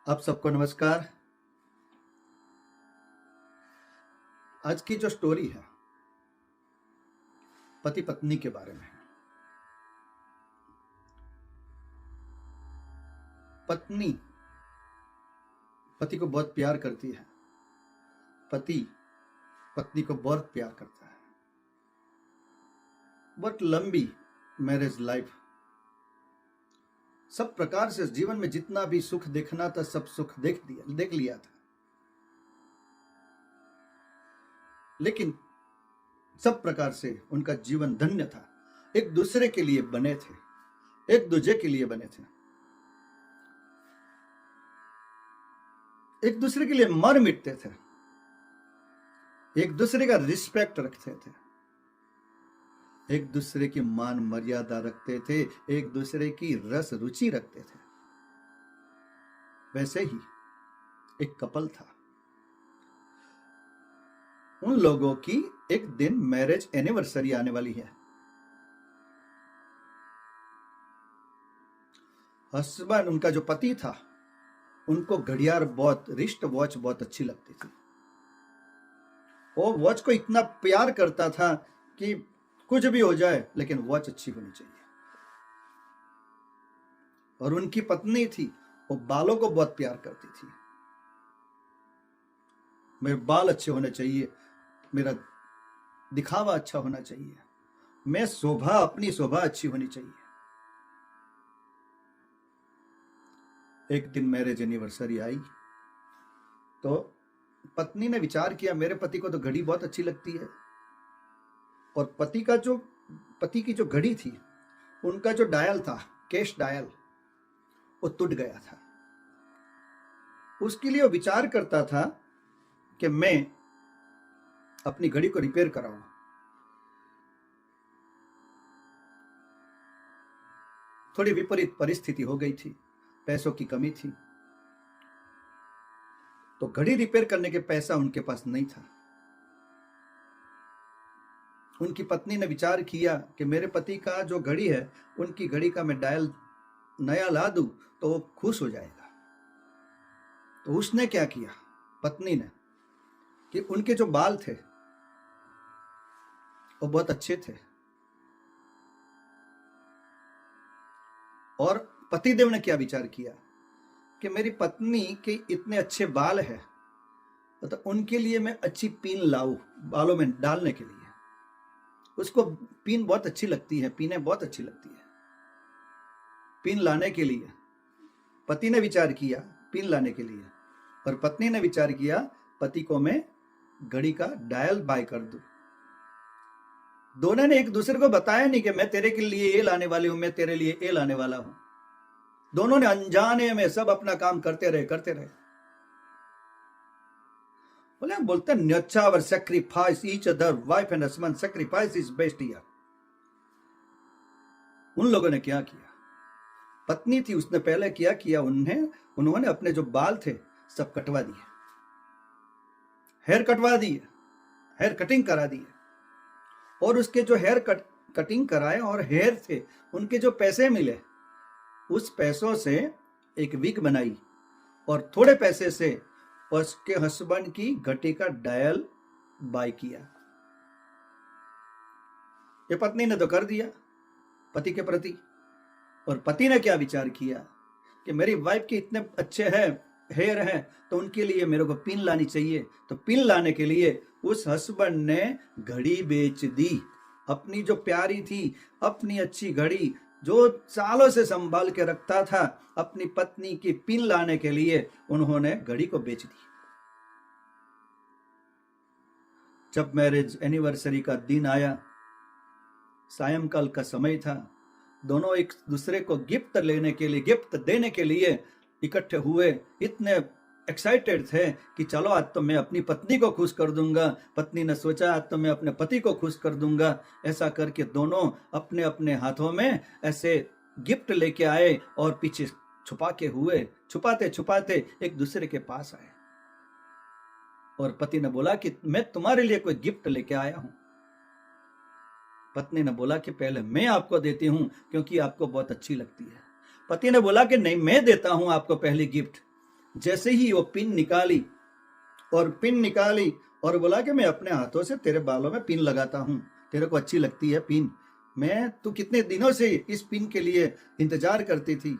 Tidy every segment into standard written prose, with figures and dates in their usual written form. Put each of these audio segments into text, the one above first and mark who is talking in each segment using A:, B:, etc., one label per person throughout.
A: आप सबको नमस्कार। आज की जो स्टोरी है पति पत्नी के बारे में है। पत्नी पति को बहुत प्यार करती है, पति पत्नी को बहुत प्यार करता है। बहुत लंबी मैरिज लाइफ, सब प्रकार से जीवन में जितना भी सुख देखना था सब सुख देख लिया था, लेकिन सब प्रकार से उनका जीवन धन्य था। एक दूसरे के लिए बने थे, एक दूसरे के लिए बने थे, एक दूसरे के लिए मर मिटते थे, एक दूसरे का रिस्पेक्ट रखते थे, एक दूसरे की मान मर्यादा रखते थे, एक दूसरे की रस रुचि रखते थे। वैसे ही एक कपल था। उन लोगों की एक दिन मैरिज एनिवर्सरी आने वाली है। हस्बैंड, उनका जो पति था, उनको घड़ियाल रिस्ट वॉच बहुत अच्छी लगती थी। वो वॉच को इतना प्यार करता था कि कुछ भी हो जाए लेकिन वॉच अच्छी होनी चाहिए। और उनकी पत्नी थी, वो बालों को बहुत प्यार करती थी। मेरे बाल अच्छे होने चाहिए, मेरा दिखावा अच्छा होना चाहिए, मैं अपनी शोभा अच्छी होनी चाहिए। एक दिन मैरिज एनिवर्सरी आई तो पत्नी ने विचार किया, मेरे पति को तो घड़ी बहुत अच्छी लगती है। और पति की जो घड़ी थी, उनका जो डायल था, कैश डायल, वो टूट गया था। उसके लिए वो विचार करता था कि मैं अपनी घड़ी को रिपेयर कराऊं। थोड़ी विपरीत परिस्थिति हो गई थी, पैसों की कमी थी, तो घड़ी रिपेयर करने के पैसा उनके पास नहीं था। उनकी पत्नी ने विचार किया कि मेरे पति का जो घड़ी है, उनकी घड़ी का मैं डायल नया ला दूं तो वो खुश हो जाएगा। तो उसने क्या किया, पत्नी ने, कि उनके जो बाल थे वो बहुत अच्छे थे, और पतिदेव ने क्या विचार किया कि मेरी पत्नी के इतने अच्छे बाल हैं, तो उनके लिए मैं अच्छी पिन लाऊं बालों में डालने के लिए। उसको पिन बहुत अच्छी लगती है, पिनें बहुत अच्छी लगती है। पिन लाने के लिए पति ने विचार किया, पिन लाने के लिए, और पत्नी ने विचार किया, पति को मैं घड़ी का डायल बाय कर दूं। दोनों ने एक दूसरे को बताया नहीं कि मैं तेरे के लिए ये लाने वाली हूं, मैं तेरे लिए ये लाने वाला हूं। दोनों ने अनजाने में सब अपना काम करते रहे। बोलते हैं न्योचावर sacrifice each other, wife and husband sacrifice is best year. उन लोगों ने क्या किया, पत्नी थी, उसने पहले क्या किया, उन्होंने अपने जो बाल थे सब कटवा दिए, हेयर कटवा दिए, हेयर कटिंग करा दिए। और उसके जो हेयर कटिंग कराए और हेयर थे, उनके जो पैसे मिले, उस पैसों से एक विग बनाई, और थोड़े पैसे से उसके हस्बैंड की घड़ी का डायल बाय किया। ये पत्नी ने तो कर दिया पति के प्रति। और पति ने क्या विचार किया कि मेरी वाइफ के इतने अच्छे हेयर हैं, तो उनके लिए मेरे को पिन लानी चाहिए। तो पिन लाने के लिए उस हस्बैंड ने घड़ी बेच दी, अपनी जो प्यारी थी, अपनी अच्छी घड़ी जो सालों से संभाल के रखता था, अपनी पत्नी की पिन लाने के लिए उन्होंने घड़ी को बेच दी। जब मैरिज एनिवर्सरी का दिन आया, सायंकाल का समय था, दोनों एक दूसरे को गिफ्ट देने के लिए इकट्ठे हुए। इतने एक्साइटेड थे कि चलो आज तो मैं अपनी पत्नी को खुश कर दूंगा। पत्नी ने सोचा आज तो मैं अपने पति को खुश कर दूंगा। ऐसा करके दोनों अपने अपने हाथों में ऐसे गिफ्ट लेके आए और पीछे छुपाते छुपाते एक दूसरे के पास आए। और पति ने बोला कि मैं तुम्हारे लिए कोई गिफ्ट लेके आया हूं। पत्नी ने बोला कि पहले मैं आपको देती हूं क्योंकि आपको बहुत अच्छी लगती है। पति ने बोला कि नहीं, मैं देता हूं आपको पहली गिफ्ट। जैसे ही वो पिन निकाली और बोला कि मैं अपने हाथों से तेरे बालों में पिन लगाता हूं, तेरे को अच्छी लगती है पिन, तू कितने दिनों से इस पिन के लिए इंतजार करती थी।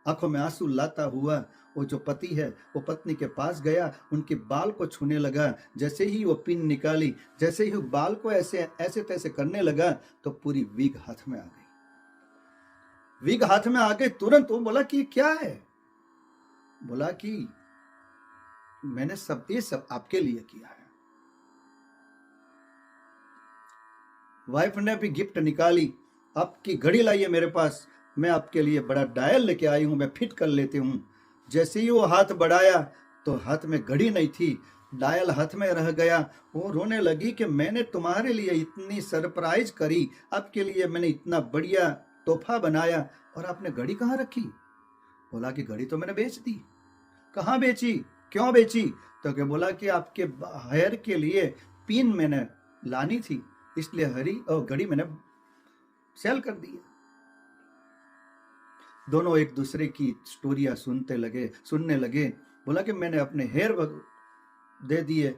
A: आंखों में आंसू लाता हुआ वो जो पति है वो पत्नी के पास गया, उनके बाल को छूने लगा। जैसे ही वो पिन निकाली, जैसे ही बाल को ऐसे तैसे करने लगा तो पूरी विग हाथ में आ गई। तुरंत वो बोला कि क्या है? बोला कि मैंने ये सब आपके लिए किया है। वाइफ ने भी गिफ्ट निकाली, आपकी घड़ी लाई है मेरे पास, मैं आपके लिए बड़ा डायल लेके आई हूं, मैं फिट कर लेती हूं। जैसे ही वो हाथ बढ़ाया तो हाथ में घड़ी नहीं थी, डायल हाथ में रह गया। वो रोने लगी कि मैंने तुम्हारे लिए इतनी सरप्राइज करी, आपके लिए मैंने इतना बढ़िया तोहफा बनाया और आपने घड़ी कहाँ रखी? बोला कि घड़ी तो मैंने बेच दी। कहाँ बेची? क्यों बेची? तो क्या बोला कि आपके हेयर के लिए पिन मैंने लानी थी, इसलिए घड़ी मैंने सेल कर दी। दोनों एक दूसरे की स्टोरियां सुनने लगे। बोला कि मैंने अपने हेयर दे दिए,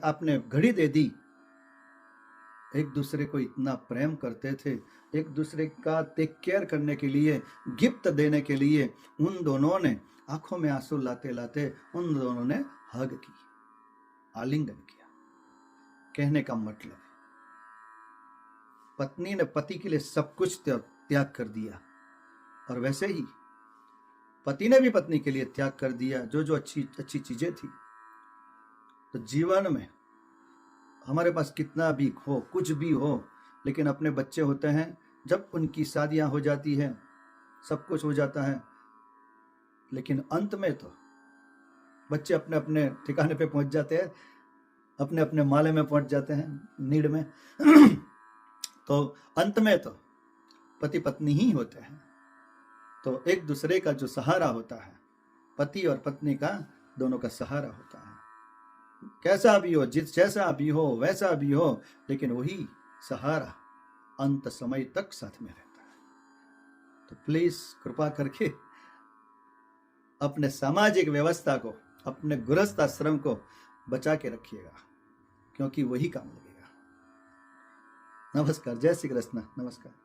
A: आपने घड़ी दे दी। एक दूसरे को इतना प्रेम करते थे, एक दूसरे का टेक केयर करने के लिए, गिफ्ट देने के लिए उन दोनों ने आंखों में आंसू लाते लाते उन दोनों ने हग की, आलिंगन किया। कहने का मतलब, पत्नी ने पति के लिए सब कुछ त्याग कर दिया और वैसे ही पति ने भी पत्नी के लिए त्याग कर दिया, जो अच्छी अच्छी चीजें थी। तो जीवन में हमारे पास कितना भी हो, कुछ भी हो, लेकिन अपने बच्चे होते हैं, जब उनकी शादियां हो जाती हैं, सब कुछ हो जाता है, लेकिन अंत में तो बच्चे अपने अपने ठिकाने पे पहुंच जाते हैं, अपने अपने माले में पहुंच जाते हैं, नीड में। तो अंत में तो पति पत्नी ही होते हैं। तो एक दूसरे का जो सहारा होता है, पति और पत्नी का, दोनों का सहारा होता है। कैसा भी हो, जैसा भी हो, वैसा भी हो, लेकिन वही सहारा अंत समय तक साथ में रहता है। तो प्लीज कृपा करके अपने सामाजिक व्यवस्था को, अपने गृहस्थ आश्रम को बचा के रखिएगा, क्योंकि वही काम लगेगा। नमस्कार, जय श्री कृष्ण। नमस्कार।